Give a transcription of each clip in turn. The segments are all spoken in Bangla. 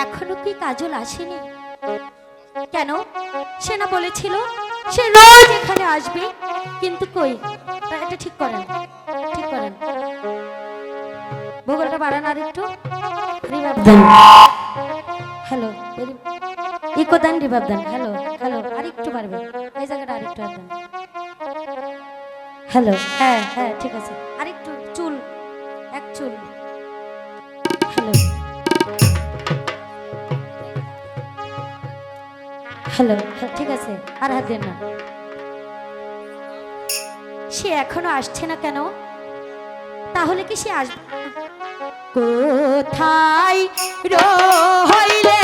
এখনো কি কাজল আসেনি কেন? সে না বলেছিল সে রোজ এখানে আসবে, কিন্তু কই? এটা ঠিক করেন, ঠিক করেন, ভূগোলটা বাড়ান আর একটু, রিভাব দেন। হ্যালো, ইকো দেন, রিভাব দেন। হ্যালো হ্যালো, আর একটু বাড়বে, এই জায়গাটা আর একটু দেন। হ্যালো, হ্যাঁ হ্যাঁ ঠিক আছে, আর একটু চুল, এক চুল। হ্যালো হ্যালো, ঠিক আছে, আর হাত দেন না। সে এখনো আসছে না কেন? তাহলে কি সে আসবে? কোথায় রইলে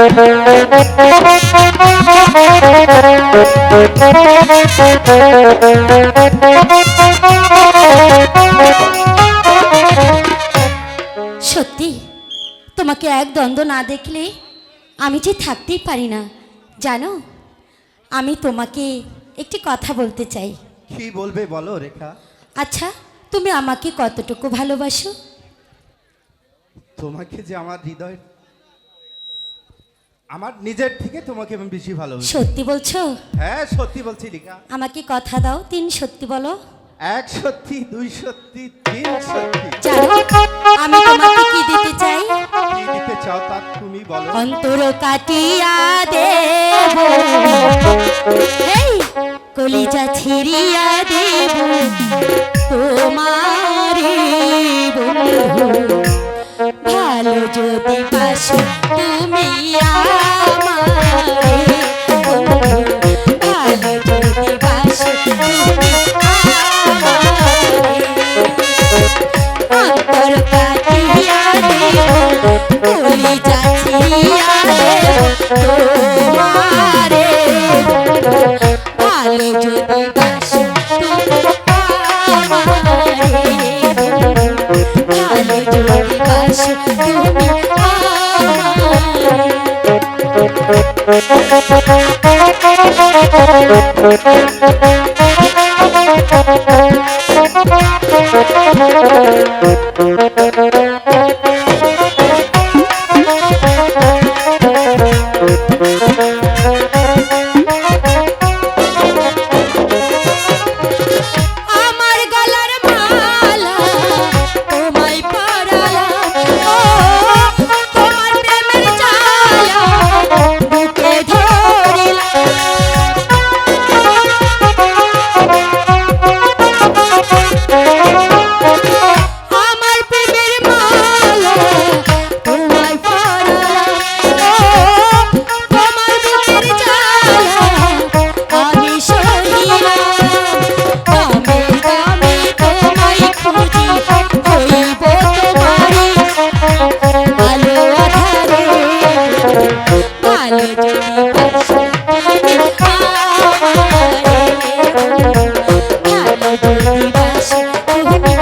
সত্যি তোমাকে এক দ্বন্দ্ব না দেখলে আমি যে থাকতেই পারি না জানো। আমি তোমাকে একটি কথা বলতে চাই। কি বলবে বলো রেখা। আচ্ছা, তুমি আমাকে কতটুকু ভালোবাসো? তোমাকে যে আমার হৃদয়, আমার নিজের থেকে তোমাকে আমি বেশি ভালোবাসি। সত্যি বলছো? হ্যাঁ সত্যি বলছি রেখা। আমাকে কথা দাও, 3 সত্যি বলো। 1 সত্যি, 2 সত্যি, 3 সত্যি। জানো আমি তোমাকে কি দিতে চাই? কি দিতে চাও তা তুমি বলো। অন্তর কাটিয়া দেব, এই কলিজা ছিড়িয়া দেব তোমারে বন্ধু, ভালো যদি পাশো তুমি আমারে বন্ধু, ভালো যদি পাশো তুমি আমারে, অন্তর কাটিয়া দেব কলিজা ছিড়িয়া দেব তোমারে, ভালো যদি বাসো তুমি আমারে, ভালো যদি বাসো তুমি আমার গলার মালা তোমায় পরালাম, ও তোমার প্রেমের জ্বালা বুকে ধরিলাম, আমার প্রেমের মালা তোমায় পরালাম, ও তোমার বুকের জ্বালা আমি সহিলাম, দামে দামে তোমায় খুঁজি হইব তোমারই আলো আধারে, ভালো যদি বাসো তুমি আমারে, ভালো যদি বাসো তুমি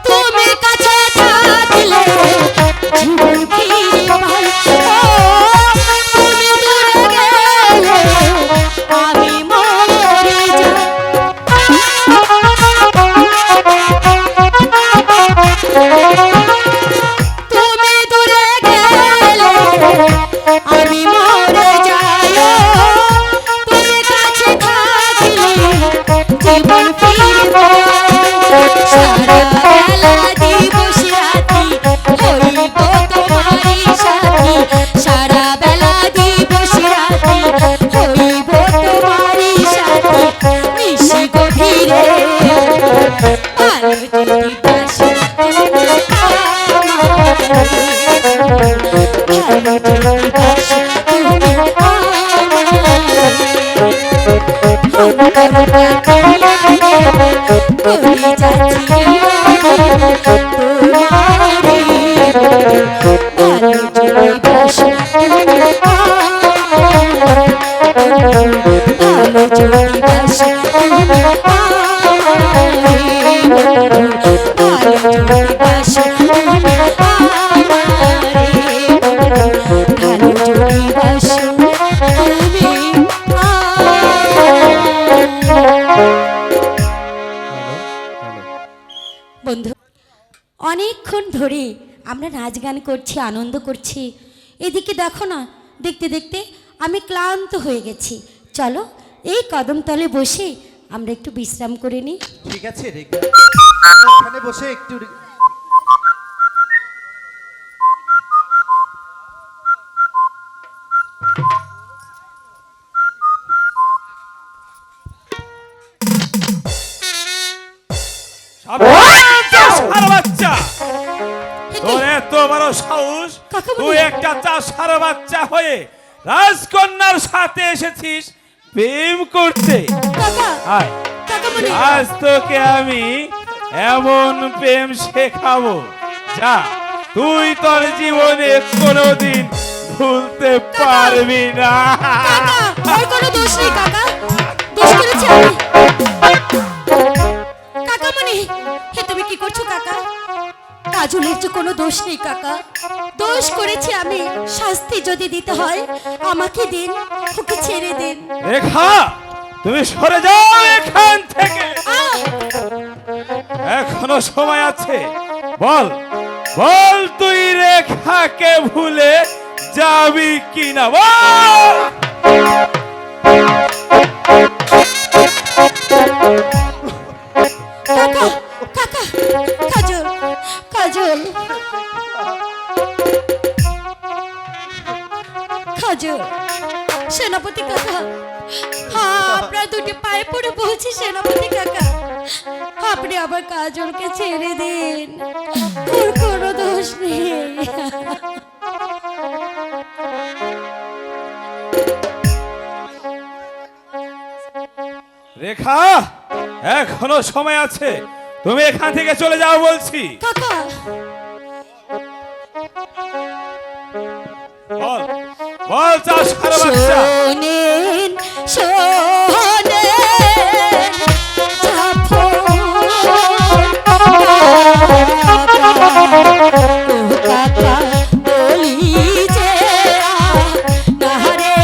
তুমি কাছে থাকলে জীবন ফিরে পাই, ও তুমি দূরে গেলে আমি মরে যাই, তুমি দূরে গেলে আমি মরে যাই, ও তুমি কাছে থাকলে জীবন ফিরে পাই, সারা বেলা দিবস রাতি হইব তোমারই সাথী, সারা বেলা দিবস রাতি হইব তোমারই সাথী, নিশি গভীরে ভালো যদি বাসো তুমি আমারে, ভালো যদি বাসো তুমি আমারে, অন্তর কাটিয়া দেব কলিজা ছিড়িয়া দেব তোমারে, ভালো যদি বাসো তুমি আমারে, ভালো যদি বাসো তুমি আমারে, ভালো যদি বাসো তুমি আমারে, ভালো যদি বাসো তুমি বন্ধু, অনেকক্ষণ ধরে আমরা নাচ গান করছি, আনন্দ করছি, এদিকে দেখো না, দেখতে দেখতে আমি ক্লান্ত হয়ে গেছি। চলো এই কদমতলে বসে আমরা একটু বিশ্রাম করে নিই। ঠিক আছে রেখা, আমরা এখানে বসে একটু এত বড় সাহস, কাকামণি। তুই একটা চাষার বাচ্চা হয়ে রাজকন্যার সাথে এসেছিস প্রেম করতে। কাকা আয়, কাকামণি আজ তোকে আমি এমন প্রেম শেখাবো যা তুই তোর জীবনে কোনোদিন ভুলতে পারবি না। কাকা ওর কোনো দোষ নেই কাকা, দোষ করেছি আমি। কাকামণি হে তুমি কি করছো কাকা? কাজলের যে কোনো দোষ নেই কাকা, দোষ করেছি আমি। শাস্তি যদি দিতে হয় আমাকে দিন, ওকে ছেড়ে দিন। রেখা, তুমি সরে যাও এখান থেকে। আহ! এখনো সময় আছে। বল বল, তুই রেখাকে ভুলে যাবি কিনা বল। কাকা কাকা কাজল কাজল কাজল সেনাপতি কাকা, আপনার দুটি পায়ে পড়ে বলছি সেনাপতি কাকা, আপনি আবার কাজলকে ছেড়ে দিন, ওর কোনো দোষ নেই। রেখা, এখনো সময় আছে, তুমি এখান থেকে চলে যাও বলছি। কাকা বল বল, চাষার বাচ্চা। শোনেন শোনেন কাকা বলি যে নারে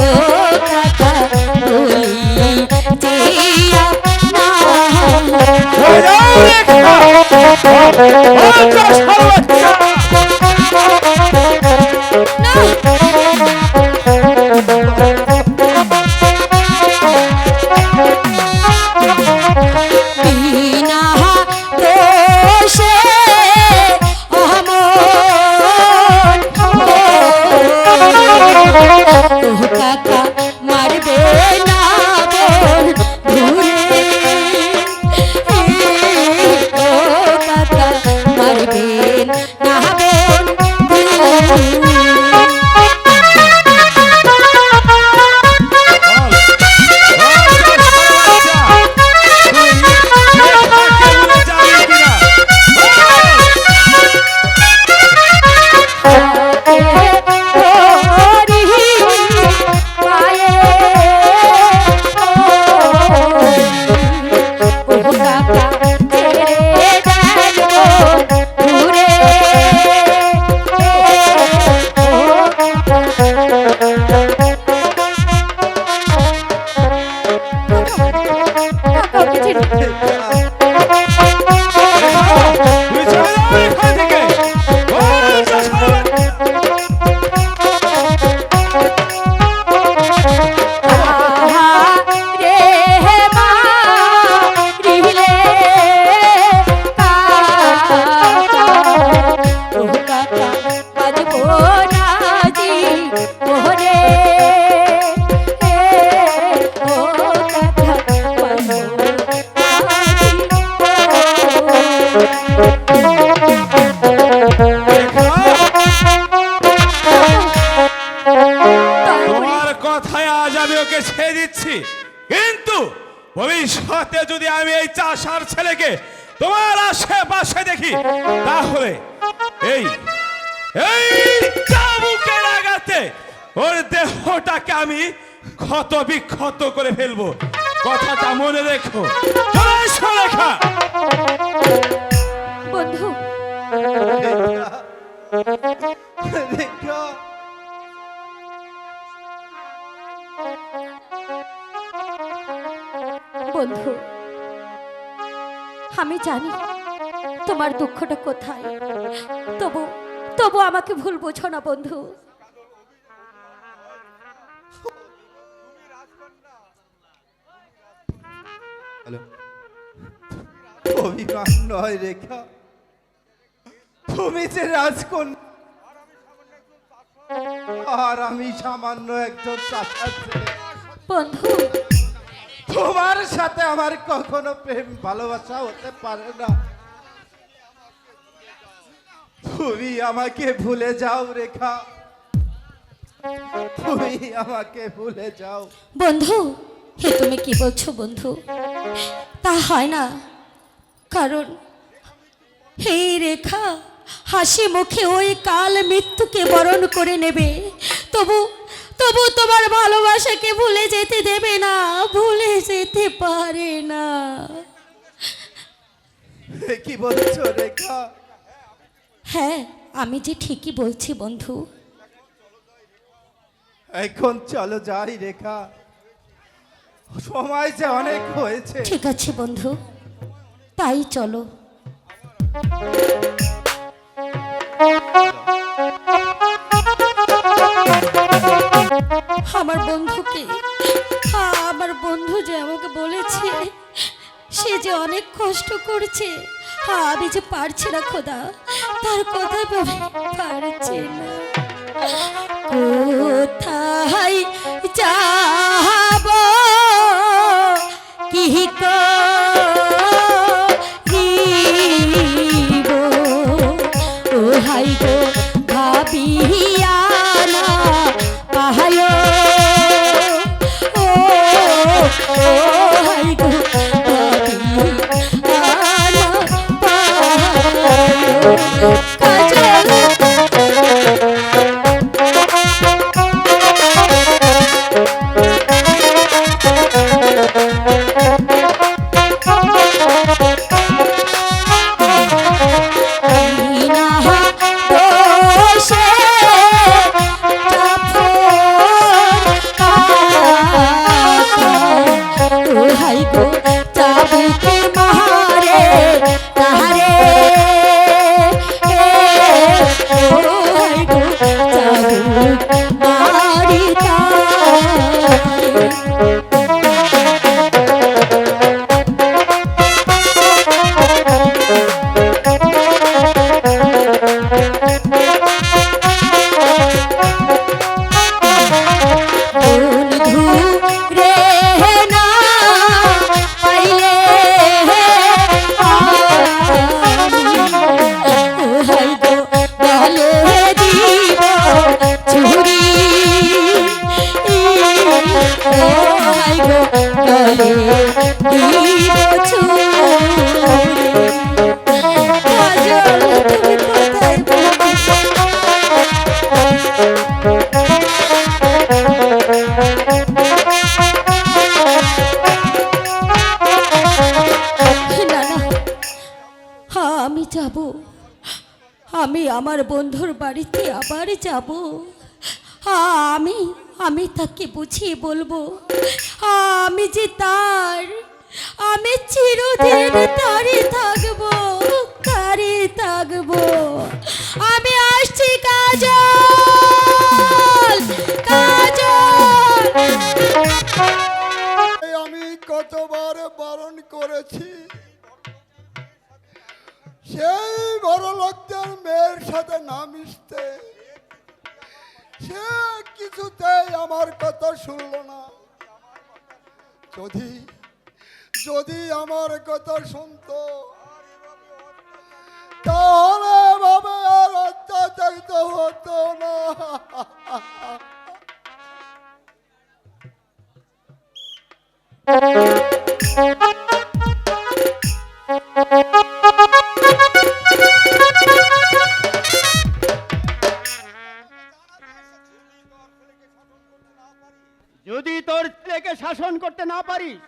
ও কাকা বলি যে চলে যাও রেখা। বল, চাষার বাচ্চা। বিনা দোষে অমন ও কাকা মারবে না বল ঘুরে, ও কাকা মারবে না বল তুমি চলে যাও এখান থেকে। বল, চাষার বাচ্চা। রে মা রিলে কাকা ও কাকা বাজবো না জি ওরে, ও কাকা বাজবো না জি তোমার কথায় আজ আমি ওকে ছেড়ে দিচ্ছি, কিন্তু ভবিষ্যতে যদি আমি এই চাষার ছেলেকে তোমার আশেপাশে দেখি তাহলে এই এই চাবুকের আঘাতে ওর দেহটাকে আমি ক্ষত বিক্ষত করে ফেলবো। কথাটা মনে রেখো। চলে এসো রেখা। বন্ধু রেখা, বন্ধু আমি জানি তোমার দুঃখটা কোথায়, তবু তবু আমাকে ভুল বোঝো না বন্ধু। হ্যালো, অভিমান নয় রেখা, তুমি যে রাজকন্যা আর আমি সামান্য একজন চাষার ছেলে। বন্ধু তোমার সাথে আমার কখনো প্রেম ভালোবাসা হতে পারে না। তুমি আমাকে ভুলে যাও রেখা, তুমি আমাকে ভুলে যাও। বন্ধু, হে তুমি কি বলছো বন্ধু? তা হয় না, কারণ এই রেখা হাসি মুখে ওই কাল মৃত্যুকে বরণ করে নেবে, তবু তবু তোমার ভালোবাসাকে ভুলে যেতে দেবে না, ভুলে যেতে পারে না। এ কি বলছো রেখা? হ্যাঁ, আমি যে ঠিকই বলছি বন্ধু। এখন চলো যাই রেখা, সময় যে অনেক হয়েছে। ঠিক আছে বন্ধু, তাই চলো। আমার বন্ধুকে, আমার বন্ধু যে আমাকে বলেছে সে যে অনেক কষ্ট করছে, আমি যে পারছি না খোদা, তার কথা ভেবে পারছি না। কোথায় যাব কি করিব, ও হাই গো ভাবিয়া না পাহায়, ও হাই গো ভাবিয়া না পাহায়, কাজল আমি যাব, আমি আমার বন্ধুর বাড়িতে আবার যাব। আমি আমি তাকে বুঝিয়ে বলবো আমি যে তার, আমি চিরদিন তারই থাকবো, তারই থাকবো। আমি আসছি কাজল, কাজল। আমি কতবার বারণ করেছি সেই বড় লোকদের মেয়ের সাথে না মিশতে, সে কিছুতেই আমার কথা শুনল না। যদি যদি আমার কথা শুনতো তাহলে এভাবে আর অত্যাচারিত হতো না। যদি তোর ছেলেকে শাসন করতে না পারিস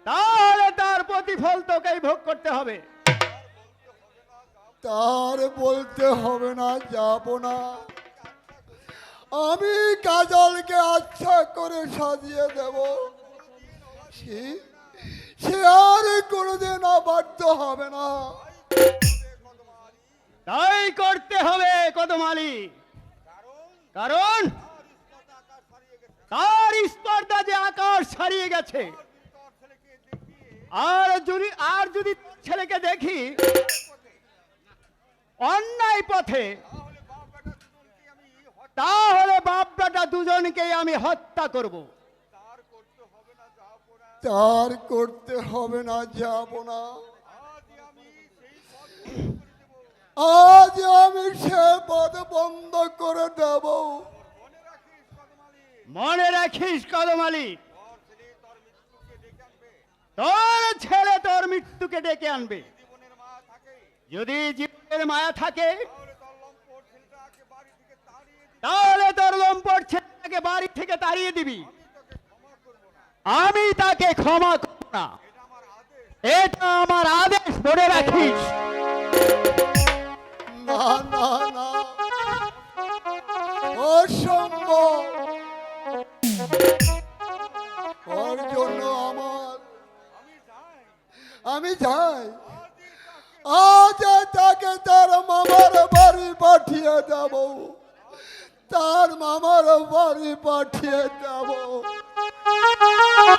তাহলে তার প্রতিফল তোকেই ভোগ করতে হবে। তার বলতে হবে না, যাব না। আমি কাজলকে আচ্ছা করে সাজিয়ে দেব, সে আর কোনোদিন অবাধ্য হবে না। তাই করতে হবে কদমালি, কারণ তার স্পর্ধা যে আকাশ ছাড়িয়ে গেছে। আর যদি ছেলেকে দেখি অন্যায় পথে, তাহলে বাপ বেটা দুজনকেই আমি হত্যা করব। তার করতে হবে না, যাব না। আজ আমি সে পদ বন্ধ করে দেব। মনে রাখিস কদমালি, তোর ছেলে তোর মৃত্যুকে ডেকে আনবে। যদি জীবনের মায়া থাকে তাহলে তোর লম্পট ছেলেকে বাড়ি থেকে তাড়িয়ে দিবি। আমি তাকে ক্ষমা করব না, এটা আমার আদেশ, মনে রাখিস। না না না, অসম্ভব। ওর জন্য আমি যাই, আজ তাকে তার মামার বাড়ি পাঠিয়ে দেব, তার মামার বাড়ি পাঠিয়ে দেব।